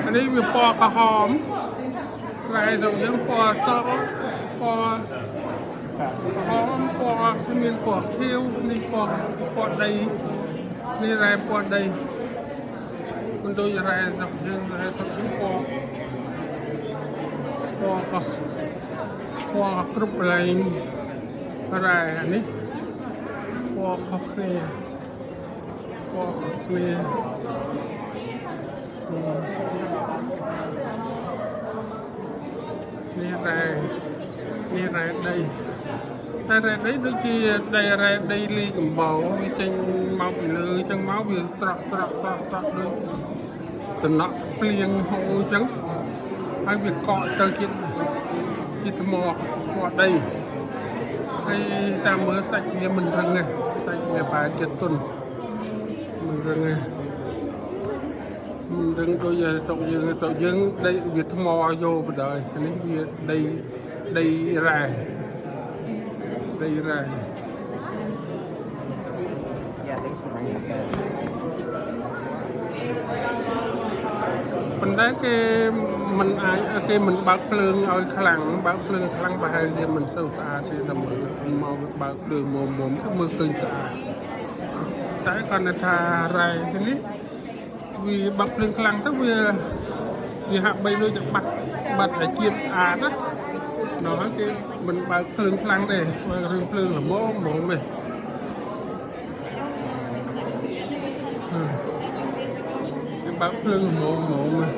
อันนี้มีปอกระหอมลายตรงนี้ปอซอปอหอมปอที่มีปอเที่ยวนี่ปอใดนี่ลายปอใดมันดูอะไรสักเรื่องอะไรสักเรื่องปอกรุบอะไรอันนี้ปอเขาเคลียนี่อะไรđây đấy đôi khi đây ly cầm bầu trên máu bị lư chân máu bị sọt đôi từ nọ plieng hô trắng hay việc cọ tơ kia mò đây hay ta mới sạch như mình răng này sạch để phải chết tuần mình răng này mình răng đôi giờ sậu dương đây việc mò vô vào đời đây ra Yeah, thanks for bringing us that. Mình thấy cái mình bạc phượng ở khlang bà hai thì mình sâu xa thì là mình mau bạc phượng mồm thức mưa khơi xa tại còn là thà rai thế này vì bạc phượng khlang tức vì hạ bay đôi chẳng bạc phải chiên đó nó cái mình bạc phượng khlang này bạc phượng là mồm này cái bạc phượng mồm này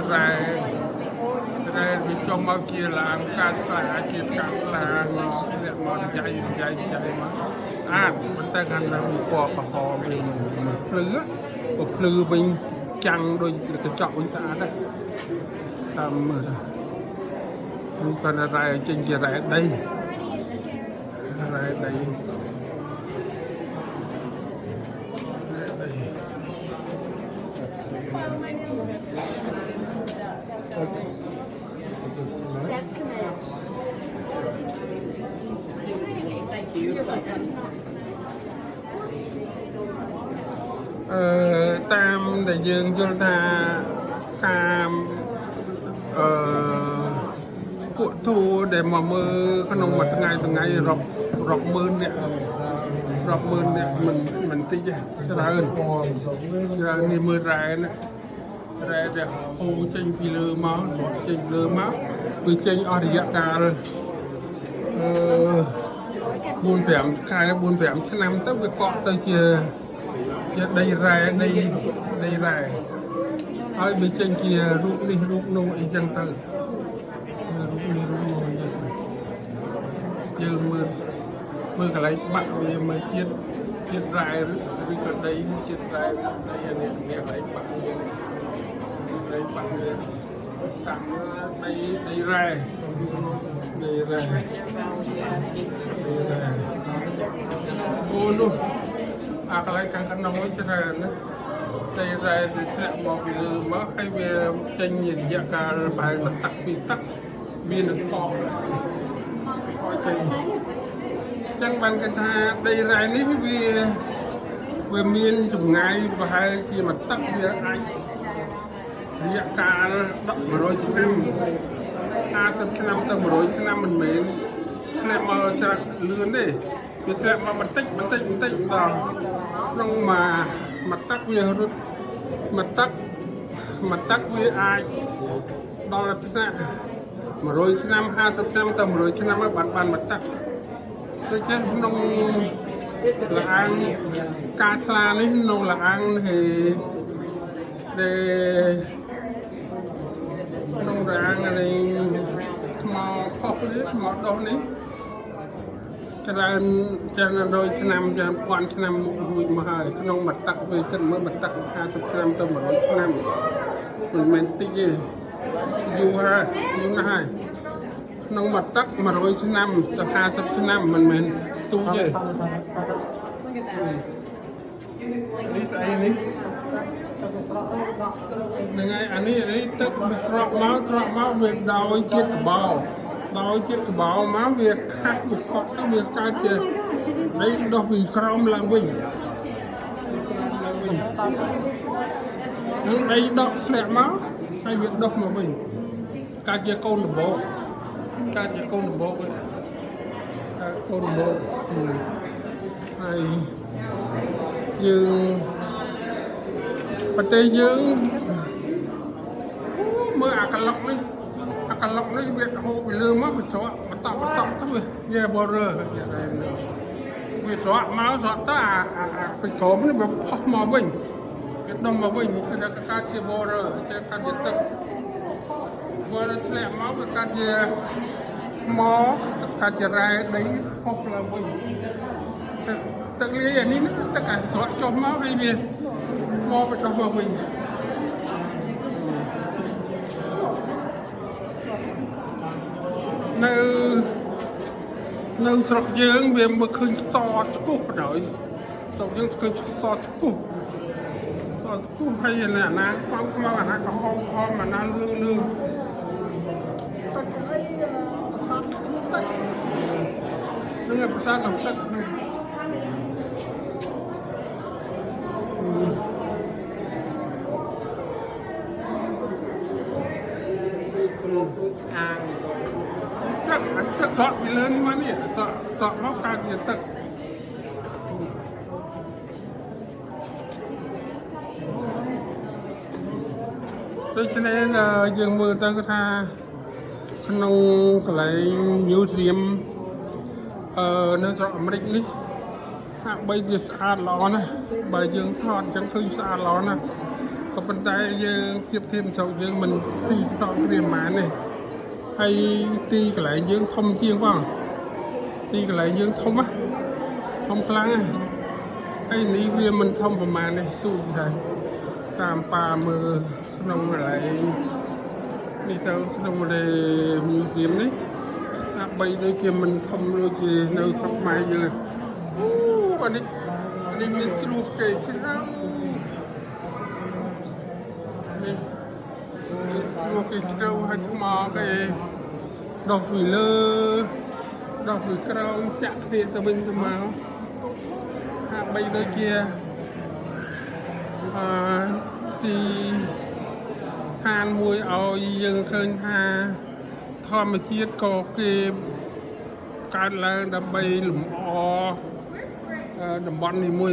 ra thì trong bao chia là cắt là chia cắt là để mà dạy mà mình ta gần là một quả bạc hồ mình phứ mình chăng đôi cái chọn với xã đấy tầm mình còn là ra trên kia ra đây That's cement. Thank you. You're welcome. Tam đại dương vô tha tam phụ thu để mà mơ cái nông mặt từng ngày rọc mơn nè mình tí chứ ra đi mưa ra nè ra để hô trên phi lơ máu từ trên ở địa cà buôn vẹm sẽ nằm tới cái cọ tới chia đây ra ở bên trên kia rút nô đi chân từ giờ mưa cái lấy bạn vì mà chiết dài vì còn đây chiết dài đây là nghe lấy bạn tặng đây ra ô luôn cái lấy càng nóng ấy cho ra nữa đây ra thì sẽ một cái mà hay về tranh nhìn dạ cả bài mà tắc viên được cọ chẳng bằng cái tha đây ra ní về miền chủng ngày và hai khi mà tắc về anh dạ cả đậm rồi chứ năm năm tầm rồi chứ năm mình mến em mà cho lươn đi việc em mà mình tích đó nhưng mà tắc về hơn mà tắc về ai đó là thế nào mà rồi năm 20 năm tầm rồi chứ năm ở bàn mà tắc tôi chắc nông là ăn cá la đấy nông là ăn thì để nông là ăn này mà khó biết mà đâu đấy ច្រើនច្រើនរយឆ្នាំច្រើនពាន់ឆ្នាំរួចមកហើយក្នុងមួយទឹកវាគិតមើលមួយទឹក50ឆ្នាំទៅ100ឆ្នាំមិនមែនតិចទេយូរហើយយូរណាស់ហើយក្នុងមួយទឹក100ឆ្នាំទៅ50ឆ្នាំមិនមែនទូទេ នេះស្អីនេះហ្នឹងហើយអានេះទឹកវាស្រក់មកវាដោយជាតិកបោមកវាខាស់វាខកទៅវាកើតជាដីដុះពីក្រោមឡើងវិញនឹងដីដុះធ្លាក់មកហើយវាដុះមកវិញកើតជាកូនដំបូកហើយយើងប្រទេសយើងមើលអាក្លុកនេះវាហូរពីលើមកវាស្រក់បន្តទៅវាបររើវាស្រក់មកទៅអាពីក្រោមនេះវាផុសមកវិញវាដុំមកវិញគឺថាកើតជាបររើតែកើតជាទឹកបររើធ្លាក់មកវាកើតជាមកកើតជារ៉ែដីផុសឡើងវិញទឹកលាយអានេះទឹកអាស្រក់ចុះមកហើយវាមកទៅដុះមកវិញនៅស្រុកយើងវាមើលឃើញខ្សត់ឆ្គុះបណ្ដោយស្រុកយើងឃើញខ្សត់ឆ្គុះហើយអាណាខ្មៅអាណាក្រហមអាណាលឿងទឹកអីប្រសាទទឹកនឹងប្រសាទក្នុងទឹកអាងទឹកស្រក់ពីលើនេះមកនេះស្រក់មកកើតជាទឹកដូច្នេះយើងមើលទៅគឺថាក្នុងកន្លែង museum នៅស្រុកអាមេរិកនេះហាក់បីវាស្អាតល្អណាស់បើយើងថតអញ្ចឹងឃើញស្អាតល្អណាស់ក៏ប៉ុន្តែយើងប្រៀបធៀបស្រុកយើងមិនស៊ីតក់ព្រាម៉ានទេហើយទីកន្លែងយើងធំជាងផងទីកន្លែងយើងធំខ្លាំងហើយនេះវាមិនធំប្រហែលនេះទូចដែរតាមប៉ាមើលក្នុងកន្លែងនេះទៅក្នុងmuseumនេះហាក់បីដូចជាមិនធំដូចជានៅស្រុកខ្មែរយើងអានេះមានជ្រោះគេច្រើននេះជ្រោះគេជ្រៅហើយថ្មគេដោះពីលើដោះពីក្រោមចាក់គ្នាទៅវិញទៅមកហាក់បីដូចជាទីឋានមួយឲ្យយើងឃើញថាធម្មជាតិក៏គេកើតឡើងដើម្បីលម្អតំបន់នីមួយ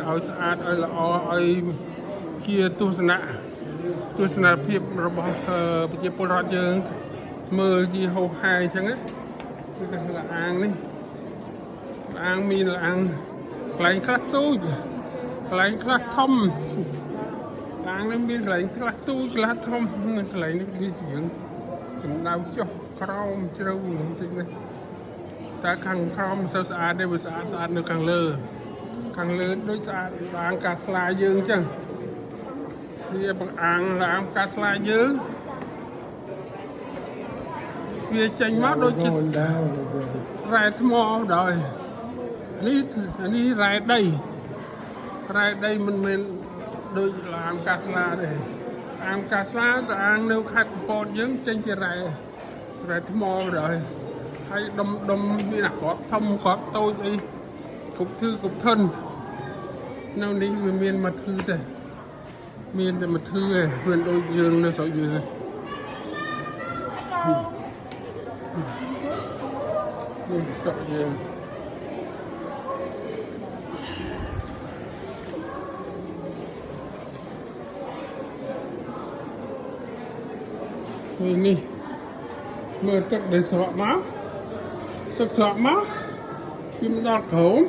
ឲ្យស្អាតឲ្យល្អឲ្យជាទស្សនភាពរបស់ប្រជាពលរដ្ឋយើងមើលជាហូរហែអញ្ចឹងគឺថាលអាងនេះលអាងមានលអាងកន្លែងខ្លះទូចកន្លែងខ្លះធំលអាងនេះមានកន្លែងខ្លះទូចខ្លះធំកន្លែងនេះវាជាងកម្ដៅចុះក្រោមជ្រៅបន្តិចនេះតែខាងក្រោមមិនសូវស្អាតទេវាស្អាតនៅខាងលើដូចស្អាតអាងកាស្លាយើងអញ្ចឹងវាបង្អាងកាស្លាយើងវាចេញមកដូចជារ៉ែថ្មដល់នេះរ៉ែដីមិនមែនដូចអាងកាស្លាទេអាងកាស្លាទៅអាងនៅខេត្តកំពតយើងចេញជារ៉ែថ្មដល់ហើយដុំមានអាក្រក់ធំក្រក់តូចអីគ្រប់ធន់នៅនេះវាមានមកធឺទេមានតែមកធឺឯងវាដូចយើងនៅស្រុកយើងនេះស្រុកយើងនេះមើលទឹកដែលស្រក់មកវាមិនដល់ក្រោម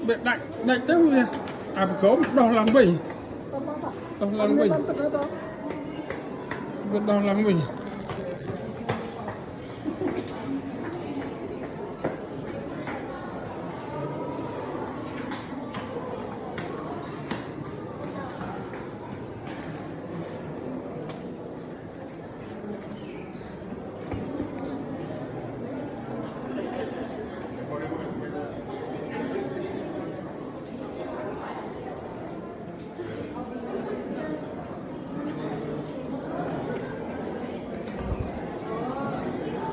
វាដាច់ទៅវាអាក្រោមដោះឡើងវិញវាដោះឡើងវិញ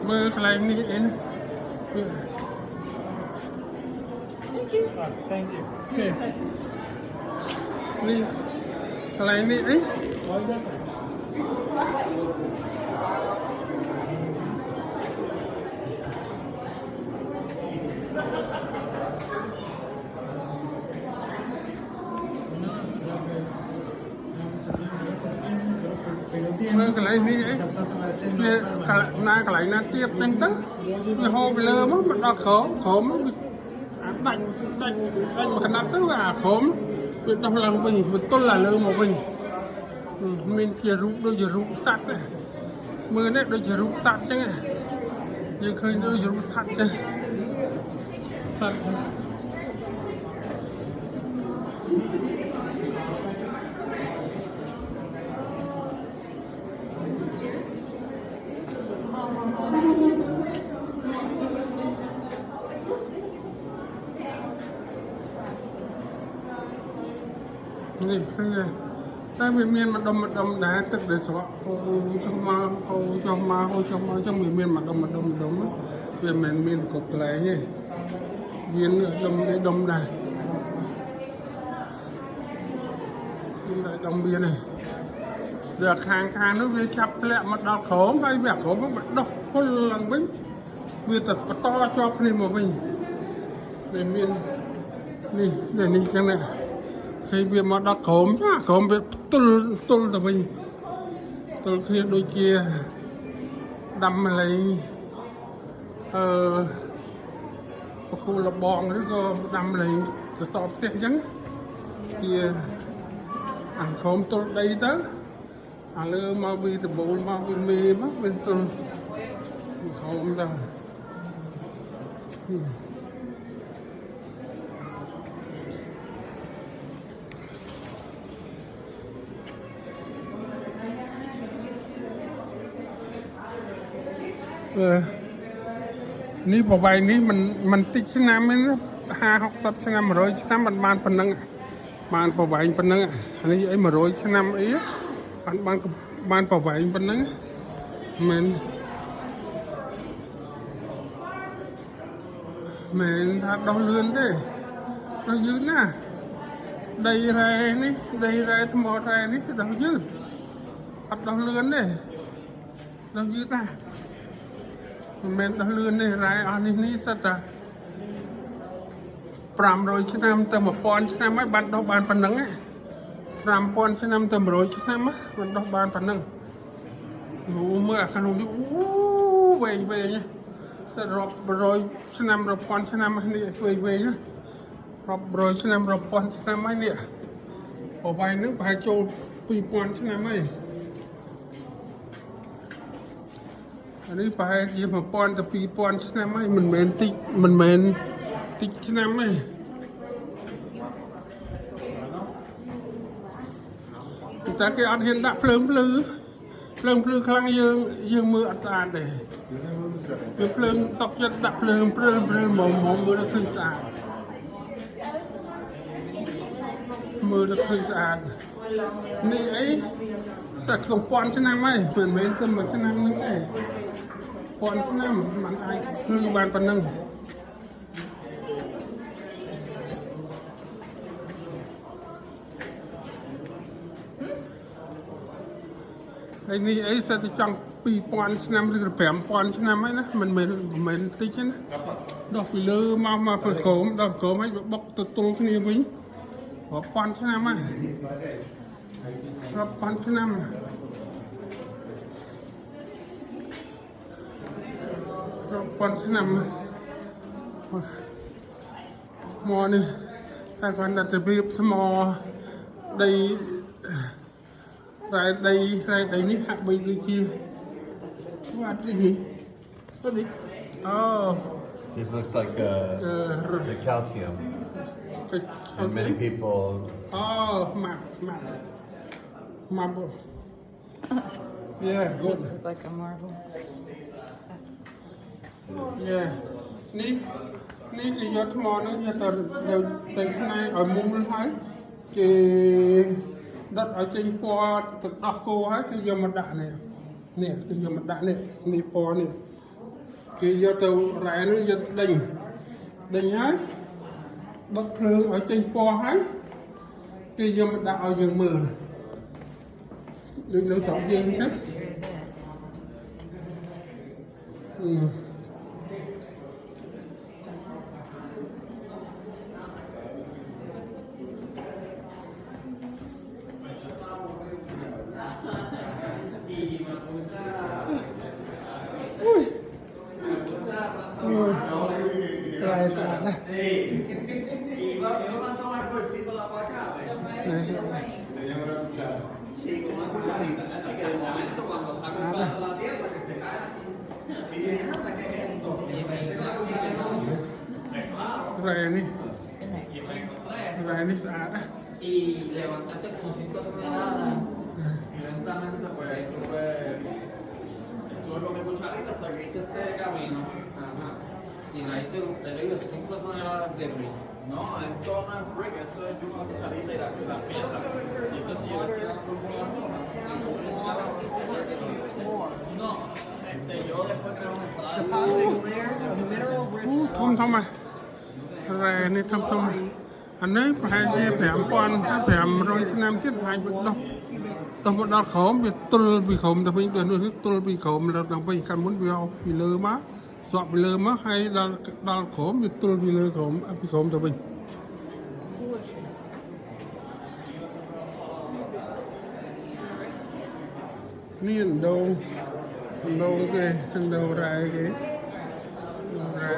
មើលកន្លែងនេះអីណា Thank you. នេះកន្លែងនេះអី Why does it? មើលកន្លែងនេះអីវាណាកន្លែងណាទៀតហ្នឹងទៅវាហូរពីលើមកមកដល់ក្រោមវាដាច់មកកណាត់ទៅអាក្រោមវាដោះឡើងវិញវាទល់ឡើងលើមកវិញមានជារូបដូចជារូបសត្វណាមើលនេះដូចជារូបសត្វអញ្ចឹងយើងឃើញដូចជារូបសត្វចឹងសត្វនេះឃើញតែវាមានម្ដុំដែរទឹកដែលស្រក់ហូរចុះមកហូរចុះមកហូរចុះមកចឹងវាមានម្ដុំវាមិនមានគ្រប់កន្លែងទេវាដុំដែរវាដុំវានេះវាខាងនោះវាចាប់ធ្លាក់មកដល់ក្រោមហើយវាក្រោមមកដោះពុលឡើងវិញវាទៅបន្តជាប់គ្នាមកវិញវាមាននេះចឹងណាkhiវាមកដល់ក្រោមចាក្រោមវាទល់ទៅវិញទល់គ្នាដូចជាដាំម្លេងបកគូលបងឬក៏ដាំម្លេងសសរផ្ទះអញ្ចឹងវាអាក្រោមទល់ដីទៅអាលើមកវាដបូលមកវាមេមកវាទល់ក្រោមទៅនេះប្រវែងនេះมันតិចឆ្នាំហ្នឹង50-60ឆ្នាំ100ឆ្នាំมันបានប៉ុណ្ណឹងបានប្រវែងប៉ុណ្ណឹងអានេះអី100ឆ្នាំអីបានប្រវែងប៉ុណ្ណឹងមិនថាដោះលឿនទេដោះយឺតណាដីរ៉ែនេះដីរ៉ែថ្មរ៉ែនេះដោះយឺតអត់ដោះលឿនទេដោះយឺតណាមិនមែនដោះលឿនទេរ៉ែអស់នេះសិតតែ500ឆ្នាំទៅ1000ឆ្នាំហើយបានដោះបានប៉ុណ្ណឹង5000ឆ្នាំទៅ100ឆ្នាំបានដោះបានប៉ុណ្ណឹងមើលអាខាងនោះវែងសិតរាប់100ឆ្នាំរាប់ពាន់ឆ្នាំនេះវែងរាប់100ឆ្នាំរាប់ពាន់ឆ្នាំហើយនេះប្រវែងនឹងប្រហែលចូល2000ឆ្នាំហើយនេះប្រហែលជា1000ទៅ2000ឆ្នាំហើយមិនមែនតិចឆ្នាំទេតែគេអត់ហ៊ានដាក់ភ្លើងភ្លឺខ្លាំងយើងមើលអត់ស្អាតទេវាភ្លើងសក់ចិត្តដាក់ភ្លើងព្រិលមកមើលទៅឃើញស្អាតនេះអីសាក់ក្នុង1000ឆ្នាំហើយមិនមែនទៅមួយឆ្នាំហ្នឹងទេ1000ឆ្នាំมันអាចភ្លឺបានប៉ុណ្ណឹងហើយនេះអីសិតតែចង់2000ឆ្នាំឬ5000ឆ្នាំហើយណាមិនមែនតិចទេណាដោះពីលើមកពីក្រោមដល់ក្រោមហើយបុកទៅទល់គ្នាវិញរាប់ពាន់ឆ្នាំហើយរាប់ពាន់ឆ្នាំមកនេះតែគាត់ដាក់ទៅវាថ្មដីនេះហាក់បីដូចជាវត្តនេះអូ This looks like the calcium. And many people. Oh, marble. Yeah, good. This looks like a marble. Yeah. នេះគេយកថ្មនេះយកទៅខ្នែឲ្យមូលហើយគេដុតឲ្យចេញពណ៌ទឹកដោះគោហើយគេយកមកដាក់នេះគេយកមកដាក់នេះពណ៌នេះ Kì do tàu rải nó giật đình hết bật phương ở trên po hết kì do mình đạo dừng mưa đừng đâu sống dừng hết Này sạch này. Reni sạch. Y levantarte como 5 toneladas. Y lentamente pues solo con cucharita hasta que hice este camino. Ajá. Y traíste, te digo, 5 toneladas de brillo. No, esto no es brick, esto es yo con la cucharita y la piedra. Y entonces yo le estoy dando por la zona. No, yo después creo un Thông thông à. Rè này thông thông. Anh ấy phải phèm quan phèm rồi năm tiết hai bữa đâu một đợt khóm bị tul bị khóm tapi itu tul bị khóm là đang bị căn muốn bị lơ má sọt bị lơ má hay đợt khóm bị tul bị lơ khóm bị khóm tapiนี่đâu cái đâu ra cái ra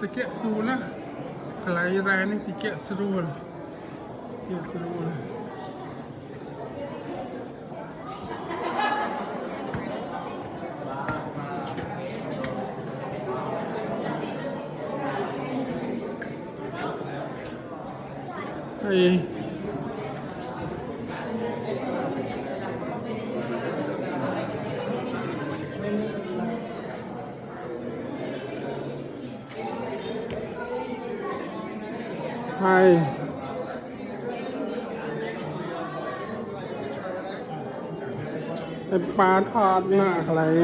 tiket seru lah kelahiran ni tiket seru lah Hey. Hai ba thọt nè lại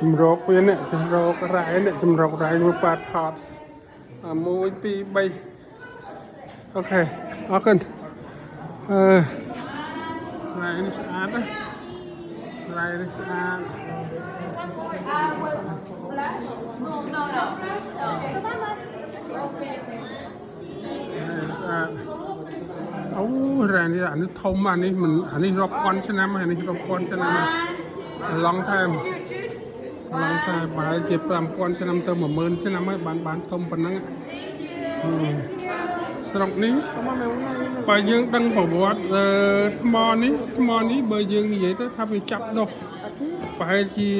chùm rốt với nè chùm rốt rải nè chùm rốt rải với ba thọt môi pi bay ok ok rải nó sạch á rải nó sạch raนี่อันนี้ทมอันนี้มันอันนี้รอบก้อนใช่ไหมอันนี้รอบก้อนใช่ไหมลองทำมาเจ็บปลำก้อนใช่ไหมเติมเหมือนใช่ไหมบานทมปนนั้นสำหรับนี้ไปยังดังบอกว่าทมอนี้เบอร์ยังอย่างนี้ถ้าไปจับดอกไปที่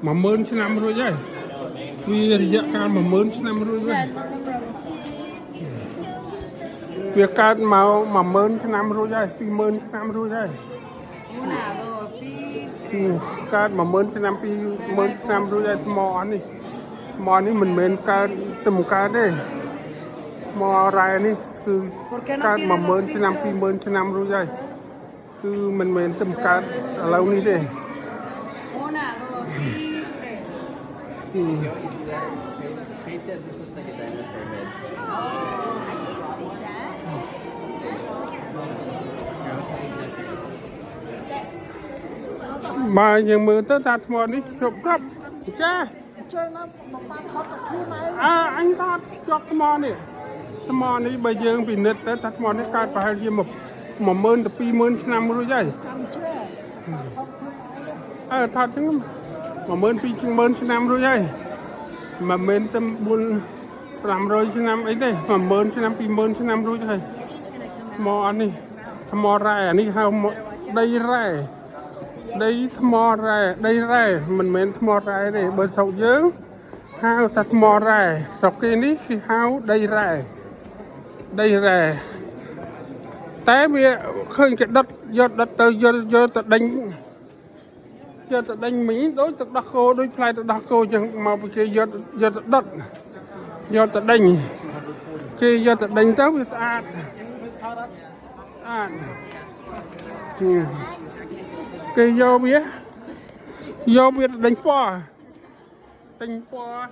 เหมือนใช่ไหมรู้ใช่วิริยะการเหมือนใช่ไหมรู้ใช่việc cắt máu mà mơn cho năm rồi đây, pi mơn cho năm rồi đây. Cắt mà mơn cho năm pi mơn cho năm rồi đây, mò này mình men cắt tầm cắt đây, mò rai này,คือcắt mà mơn cho năm pi mơn cho năm rồi đây,คือmình men tầm cắt lâu này đây. He says this looks like a diamond pyramid. Mà những mưa tới đặt mò đi chụp cấp cha chơi nó một ba thọt tập thu này anh thọt cho cái mò này bây giờ bị nứt tới đặt mò này cắt phải gì một mơn tập pi mơn năm rồi vậy thọt chứ một mơn pi mơn năm rồi vậy mà mơn tâm buôn làm rồi năm ấy đây mà mơn năm pi mơn năm rồi vậy mò này mò ra này không đây ra đây mò ra đây mình men mò ra đây bờ sầu dướng hao sạch mò ra sọc kia ní khi hao đây ra té bia khơi cái đất do đất từ do từ đánh mỹ đối từ đất cô đối phai từ đất cô chẳng mà kia do từ đất do từ đánh kia do từ đánh tới bị sạch អាតគេយកវាដេញពណ៌